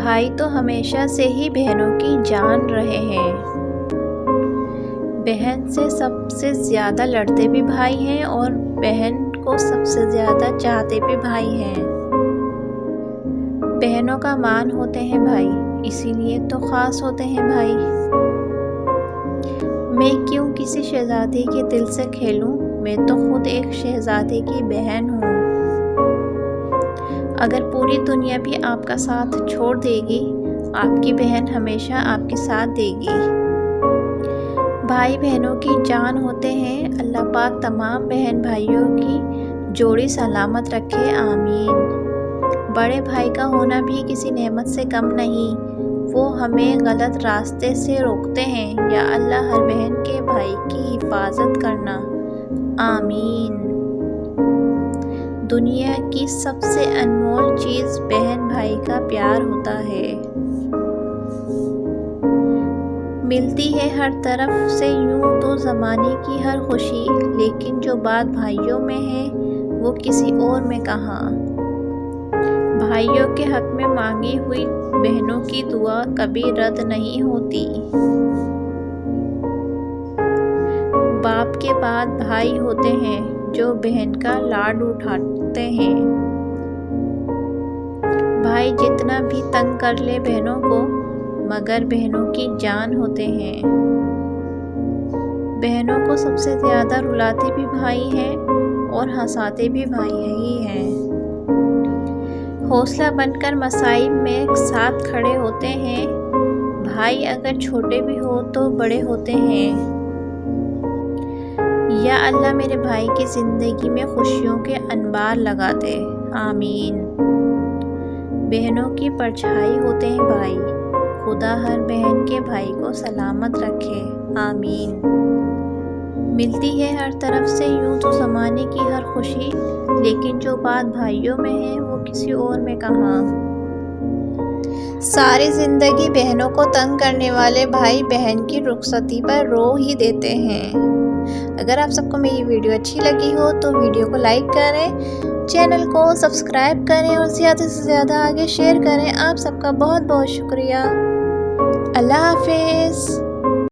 भाई तो हमेशा से ही बहनों की जान रहे हैं। बहन से सबसे ज़्यादा लड़ते भी भाई हैं और बहन को सबसे ज़्यादा चाहते भी भाई हैं। बहनों का मान होते हैं भाई, इसीलिए तो ख़ास होते हैं भाई। मैं क्यों किसी शहज़ादी के दिल से खेलूं, मैं तो खुद एक शहज़ादे की बहन हूँ। अगर पूरी दुनिया भी आपका साथ छोड़ देगी, आपकी बहन हमेशा आपके साथ देगी। भाई बहनों की जान होते हैं। अल्लाह पाक तमाम बहन भाइयों की जोड़ी सलामत रखे, आमीन। बड़े भाई का होना भी किसी नेमत से कम नहीं, वो हमें गलत रास्ते से रोकते हैं। या अल्लाह हर बहन के भाई की हिफाजत करना, आमीन। दुनिया की सबसे अनमोल चीज़ बहन भाई का प्यार होता है। मिलती है हर तरफ से यूं तो ज़माने की हर खुशी, लेकिन जो बात भाइयों में है वो किसी और में कहाँ। भाइयों के हक में मांगी हुई बहनों की दुआ कभी रद्द नहीं होती। बाप के बाद भाई होते हैं जो बहन का लाड उठाते हैं। भाई जितना भी तंग कर ले बहनों को, मगर बहनों की जान होते हैं। बहनों को सबसे ज़्यादा रुलाते भी भाई हैं और हंसाते भी भाई ही हैं। हौसला बनकर मसाइब में साथ खड़े होते हैं। भाई अगर छोटे भी हो तो बड़े होते हैं। या अल्लाह मेरे भाई की ज़िंदगी में खुशियों के अनबार लगा दे, आमीन। बहनों की परछाई होते हैं भाई, खुदा हर बहन के भाई को सलामत रखे, आमीन। मिलती है हर तरफ से यूं तो ज़माने की हर खुशी, लेकिन जो बात भाइयों में है वो किसी और में कहाँ। सारी ज़िंदगी बहनों को तंग करने वाले भाई बहन की रुखसती पर रो ही देते हैं। अगर आप सबको मेरी वीडियो अच्छी लगी हो तो वीडियो को लाइक करें, चैनल को सब्सक्राइब करें और ज़्यादा से ज़्यादा आगे शेयर करें। आप सबका बहुत बहुत शुक्रिया। अल्लाह हाफिज़।